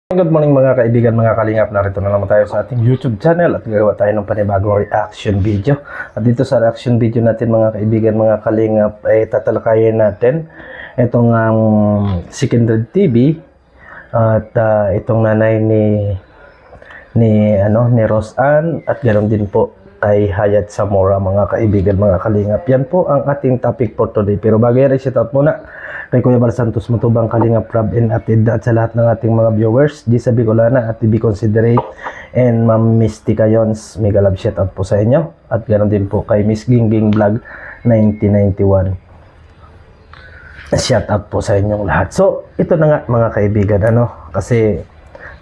Good morning mga kaibigan, mga kalingap. Narito na naman tayo sa ating YouTube channel at gagawa tayo ng panibagong reaction video. At dito sa reaction video natin mga kaibigan, mga kalingap, ay tatalakayin natin itong si Kindred TV at itong nanay ni Rose Ann at ganoon din po kay Hayat Zamora mga kaibigan, mga kalingap. Yan po ang ating topic for today. Pero bago yan, i-shout out muna kay Kuya Bal Santos Matubang, Kalingap Rob and Atid, at sa lahat ng ating mga viewers, Gisa Bicolana at TV Considerate and Ma'am Mystica Yons. Mega love shout out po sa inyo at ganoon din po kay Miss Gingging Vlog 1991. Shout out po sa inyong lahat. So ito na nga mga kaibigan, kasi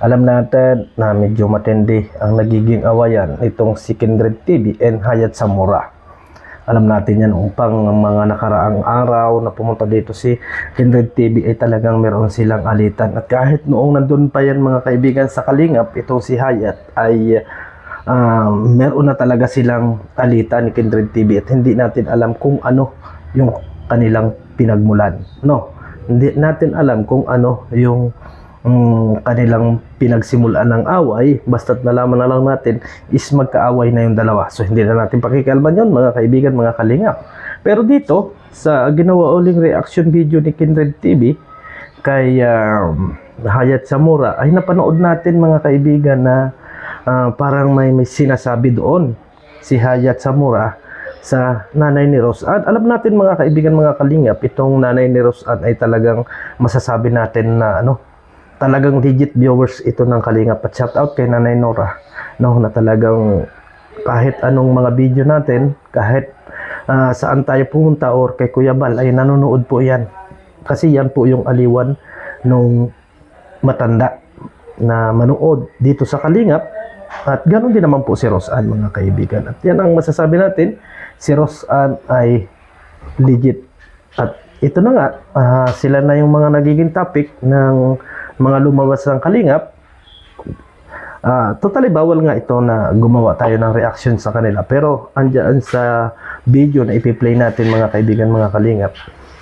alam natin na medyo matindi ang nagiging awayan itong si Kindred TV and Hayat Zamora. Alam natin yan upang mga nakaraang araw na pumunta dito si Kindred TV ay talagang meron silang alitan. At kahit noong nandun pa yan mga kaibigan sa Kalingap, itong si Hayat ay meron na talaga silang alitan ni Kindred TV at hindi natin alam kung ano yung kanilang pinagmulan. Hindi natin alam kung ano yung kanilang pinagsimulan ng away, basta't nalaman na lang natin is magkaaway na yung dalawa. So hindi na natin pakikialaman yun mga kaibigan, mga kalingap. Pero dito sa ginawa uling reaction video ni Kindred TV kay Hayat Zamora ay napanood natin mga kaibigan na parang may sinasabi doon si Hayat Zamora sa nanay ni Rose Ann. Alam natin mga kaibigan, mga kalingap, itong nanay ni Rose Ann ay talagang masasabi natin na talagang legit viewers ito ng Kalingap. At shout out kay Nanay Nora na talagang kahit anong mga video natin, kahit saan tayo pumunta or kay Kuya Bal ay nanonood po yan, kasi yan po yung aliwan nung matanda na manood dito sa Kalingap. At ganoon din naman po si Rose Ann mga kaibigan, at yan ang masasabi natin, si Rose Ann ay legit. At ito na nga, sila na yung mga nagiging topic ng mga lumabas ng Kalingap. Totally bawal nga ito na gumawa tayo ng reaction sa kanila, pero andyan sa video na ipi-play natin mga kaibigan, mga Kalingap,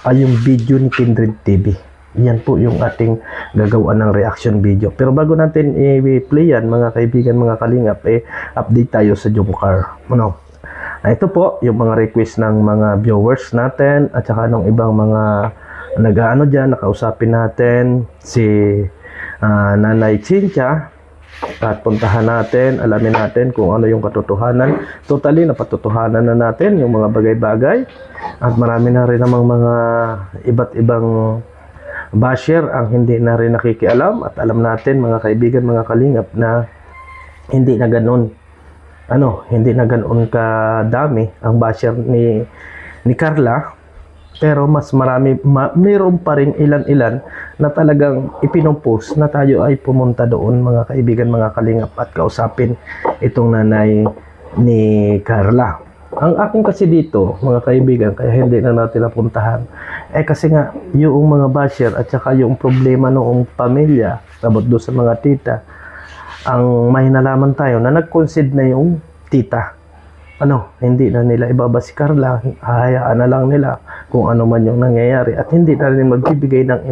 ay yung video ni Kindred TV. Yan po yung ating gagawa ng reaction video. Pero bago natin i-play yan mga kaibigan, mga Kalingap, update tayo sa Jomcar. Ito po yung mga request ng mga viewers natin at saka ng ibang mga nag-aano dyan, nakausapin natin si Nanay Cynthia at puntahan natin, alamin natin kung ano yung katotohanan. Totally napatotohanan na natin yung mga bagay-bagay at marami na rin namang mga iba't ibang basher ang hindi na rin nakikialam. At alam natin mga kaibigan, mga Kalingap, na hindi na ganun hindi na ganoon kadami ang basher ni Carla. Pero mas marami, mayroon pa rin ilan-ilan na talagang ipinopost na tayo ay pumunta doon mga kaibigan, mga Kalingap, at kausapin itong nanay ni Carla. Ang akin kasi dito mga kaibigan, kaya hindi na natin napuntahan, kasi nga yung mga basher at saka yung problema noong pamilya about doon sa mga tita, ang may nalaman tayo na nag-concede na yung tita. Hindi na nila ibaba si Carla, hayaan na lang nila kung ano man yung nangyayari at hindi na rin magbibigay ng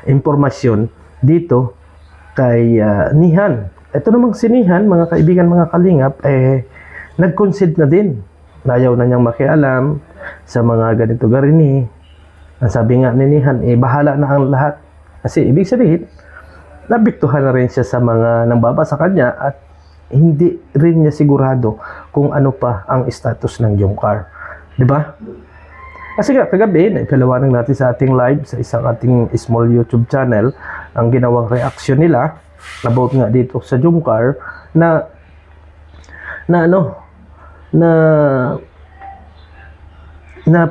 impormasyon dito kay Nihan. Ito namang si Nihan mga kaibigan, mga Kalingap, nag-concede na din. Ayaw na niyang makialam sa mga ganito garini. Ang sabi nga ni Nihan, bahala na ang lahat. Kasi ibig sabihin, nabiktuhan na rin siya sa mga nambaba sa kanya at hindi rin niya sigurado kung ano pa ang status ng Jomcar. Diba? Kasi nga kagabi, naipalawanag natin sa ating live sa isang ating small YouTube channel ang ginawang reaction nila about nga dito sa Jomcar na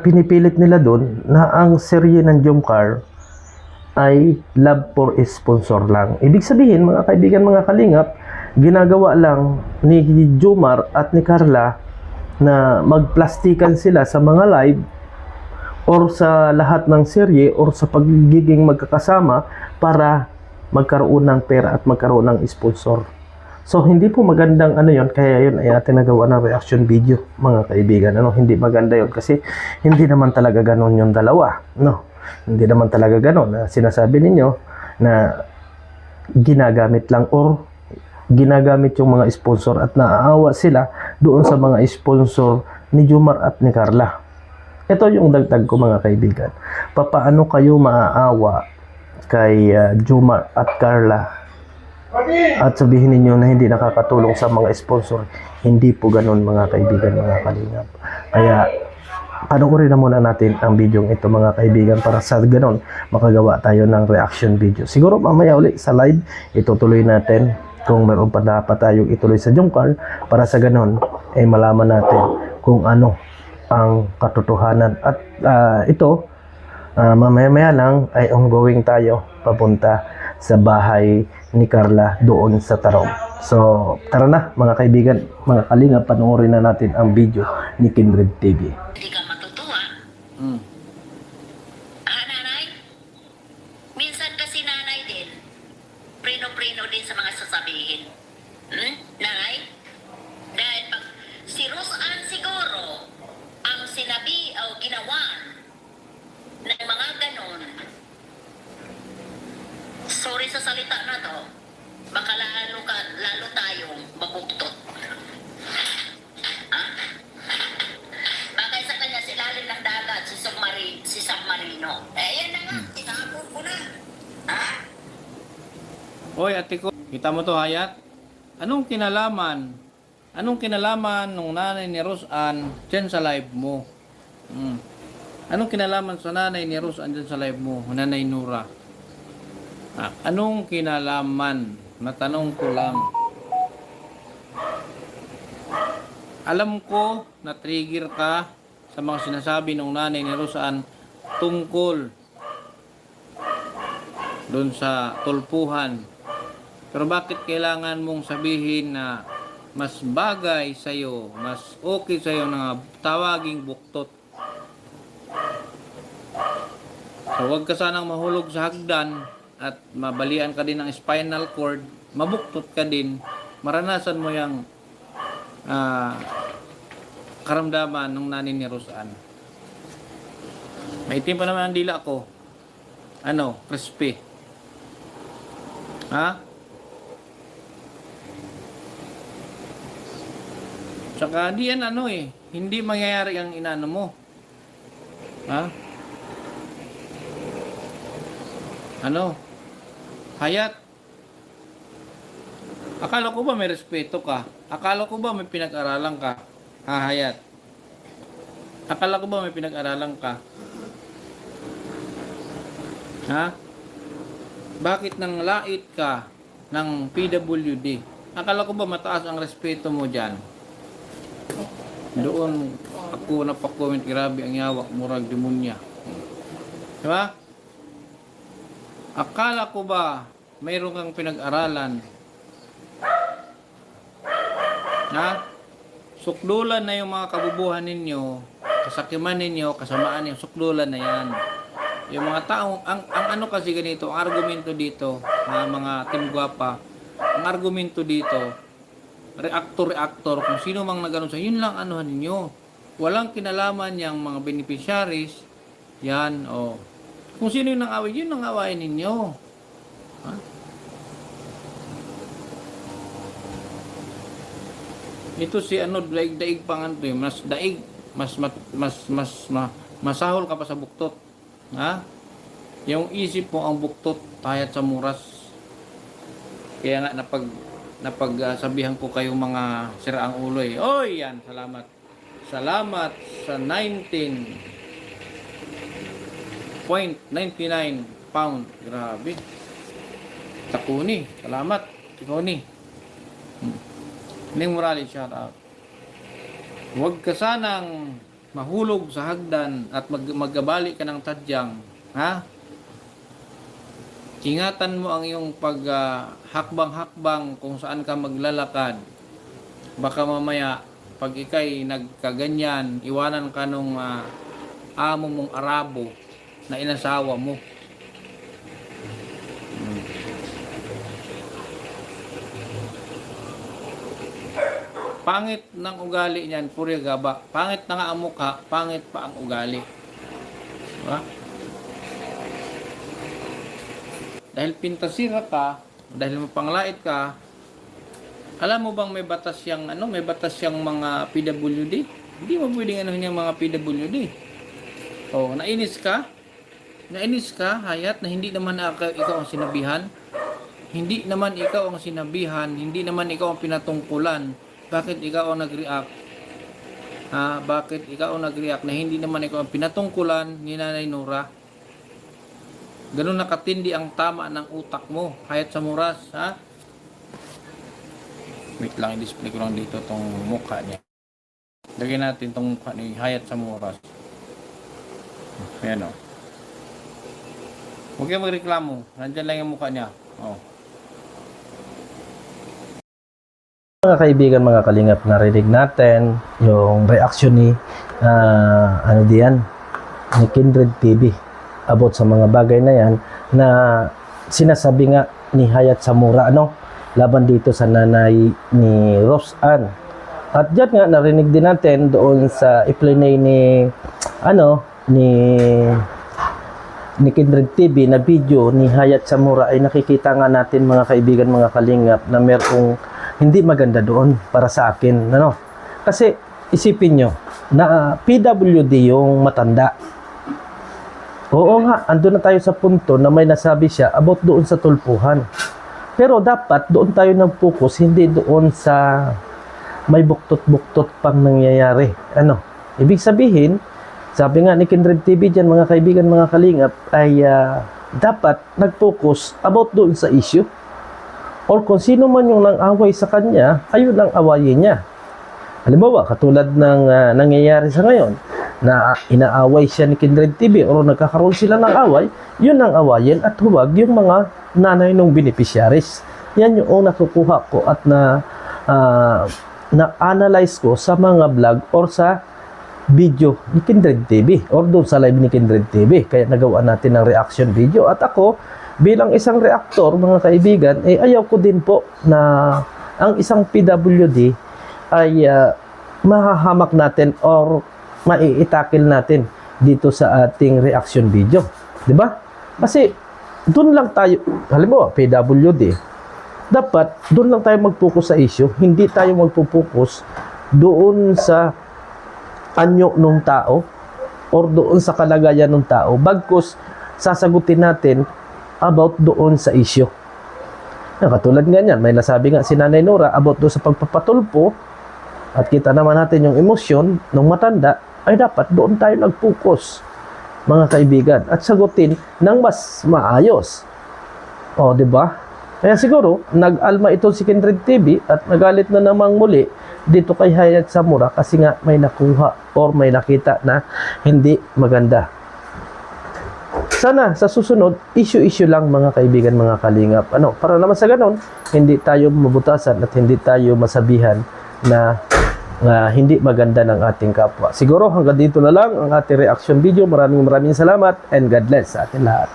pinipilit nila doon na ang serye ng Jomcar ay love for sponsor lang. Ibig sabihin mga kaibigan, mga Kalingap, ginagawa lang ni Jomar at ni Carla na magplastikan sila sa mga live or sa lahat ng serye or sa pagiging magkakasama para magkaroon ng pera at magkaroon ng sponsor. So hindi po magandang yon, kaya yun ay atin nagawa ng reaction video mga kaibigan. Hindi maganda yon kasi hindi naman talaga ganon yung dalawa. Hindi naman talaga ganon na sinasabi ninyo na ginagamit lang or ginagamit yung mga sponsor at naaawa sila doon sa mga sponsor ni Jomar at ni Carla. Ito yung dagdag ko mga kaibigan. Papaano kayo maaawa kay Jomar at Carla at sabihin ninyo na hindi nakakatulong sa mga sponsor? Hindi po ganun mga kaibigan, mga kalingap. Kaya panoorin na muna natin ang video ito mga kaibigan para sa ganun makagawa tayo ng reaction video. Siguro mamaya ulit sa live itutuloy natin kung meron pa dapat tayong ituloy sa Jomcar para sa ganun ay malaman natin kung ano ang katotohanan. At ito mamaya lang ay ongoing tayo papunta sa bahay ni Carla doon sa Tarong. So tara na mga kaibigan, mga kalingap, panoorin na natin ang video ni Kindred TV. Hindi ka matutuwa. Nanay? Minsan kasi nanay din, prino-prino din sa mga sasabihin. Nanay? Dahil pag si Roseanne siguro ang sinabi o ginawa ng mga ganon, sorry sa salita na to, baka lalo tayong mabuktot. Bagay sa kanya, si lalim ng dagat, si Submarino. Yan na nga, tinapon ko na. Oy, ate ko, kita mo to, Hayat? Anong kinalaman? Anong kinalaman nung nanay ni Roseanne dyan sa live mo? Anong kinalaman sa nanay ni Roseanne dyan sa live mo, Nanay Nura? Anong kinalaman? Natanong ko lang. Alam ko na trigger ka sa mga sinasabi ng nanay ni Roseanne tungkol doon sa tulpuhan. Pero bakit kailangan mong sabihin na mas bagay sa'yo, mas okay sa'yo na tawaging buktot? So huwag ka sanang mahulog sa hagdan at mabalian ka din ng spinal cord, mabuktot ka din, maranasan mo yung karamdaman ng nanay ni Roseanne. Maitim pa naman ang dila ko. Crispy. Tsaka di yan hindi mangyayari ang inano mo. Hayat, akala ko ba may respeto ka? Akala ko ba may pinag-aralan ka? Hayat, akala ko ba may pinag-aralan ka? Bakit nang lait ka ng PWD? Akala ko ba mataas ang respeto mo dyan? Doon ako napakomment, grabe ang yawak, murag demonya. Diba? Akala ko ba mayroon kang pinag-aralan? Sukdulan na yung mga kabubuhan ninyo, kasakiman ninyo, kasamaan ninyo, sukdulan na yan. Yung mga tao, ang ano kasi ganito, ang argumento dito, mga Team Guapa, ang argumento dito, reactor, kung sino mang nagano sa yun lang anuhan ninyo. Walang kinalaman yang mga beneficiaries, yan, kung sino yung nang-away, yun nang-awayin ninyo. Ito si daig panganto, mas daig, masahol ka pa sa buktot. Yung isip mo ang buktot, tayat sa muras. Kaya nga napagsabihan ko kayong mga siraang ulo Oy, yan, salamat. Salamat sa 19.99 pound. Grabe. Takuni. Salamat. Takuni. Ning Morales, shout out. Huwag ka sanang mahulog sa hagdan at magabali ka ng tadyang. Ingatan mo ang iyong hakbang-hakbang kung saan ka maglalakad. Baka mamaya, pag ikay nagkaganyan, iwanan ka nung amo mong Arabo na inasawa mo. Pangit ng ugali niyan, puri gaba. Pangit na nga ang mukha, pangit pa ang ugali. Diba? Dahil pintasira ka, dahil mapanglait ka, alam mo bang may batas yang may batas yang mga PWD? Hindi mo pwedeng ano yung mga PWD. Oh, nainis ka? Nainis ka, Hayat, na hindi naman ikaw ang sinabihan? Hindi naman ikaw ang sinabihan, hindi naman ikaw ang pinatungkulan. Bakit ikaw ang nag-react? Bakit ikaw ang nag-react na hindi naman ikaw ang pinatungkulan ni Nanay Nora? Ganun nakatindi ang tama ng utak mo, Hayat Samuras, ha? Wait lang, i-display ko lang dito tong mukha niya. Lagyan natin tong mukha ni Hayat Samuras. Ayan o. Huwag kayong magreklamo. Nandyan lang yung mukha niya. Oh. Mga kaibigan, mga kalingap, narinig natin yung reaction ni ni Kindred TV about sa mga bagay na yan na sinasabi nga ni Hayat Samura laban dito sa nanay ni Rose Ann. At dyan nga narinig din natin doon sa i-play ni ni Kindred TV na video ni Hayat Samura ay nakikita nga natin, mga kaibigan, mga kalingap, na merong hindi maganda doon para sa akin, kasi isipin nyo na PWD yung matanda. Oo nga, andun na tayo sa punto na may nasabi siya about doon sa tulpuhan, pero dapat doon tayo nag-focus, hindi doon sa may buktot-buktot pang nangyayari. Ibig sabihin, sabi nga ni Kindred TV dyan, mga kaibigan, mga kalingap, ay dapat nag-focus about doon sa issue. Or kung sino man yung nang-away sa kanya, ayun ang awayin niya. Halimbawa, katulad ng nangyayari sa ngayon, na inaaway siya ni Kindred TV o nagkakaroon sila ng away, yun ang awayin at huwag yung mga nanay ng beneficiaries. Yan yung nakukuha ko at na-analyze ko sa mga vlog or sa video ni Kindred TV or doon sa live ni Kindred TV. Kaya nagawa natin ng reaction video. At ako, bilang isang reactor, mga kaibigan, ayaw ko din po na ang isang PWD ay mahahamak natin or maiitakil natin dito sa ating reaction video. Diba? Kasi doon lang tayo, halimbawa, PWD, dapat doon lang tayo mag-focus sa issue, hindi tayo mag-focus doon sa anyo ng tao or doon sa kalagayan ng tao, bagkus sasagutin natin about doon sa issue. Katulad nga niyan, may nasabi nga si Nanay Nora about doon sa pagpapatulpo at kita naman natin yung emosyon ng matanda, ay dapat doon tayo nag-focus, mga kaibigan, at sagutin ng mas maayos. O, diba? Kaya siguro, nag-alma ito si Kindred TV at nagalit na namang muli dito kay Hayat Samura kasi nga may nakuha or may nakita na hindi maganda. Sana sa susunod, issue-issue lang, mga kaibigan, mga kalingap. Para naman sa ganon, hindi tayo mabutasan at hindi tayo masabihan na hindi maganda ng ating kapwa. Siguro hanggang dito na lang ang ating reaction video. Maraming salamat and God bless sa ating lahat.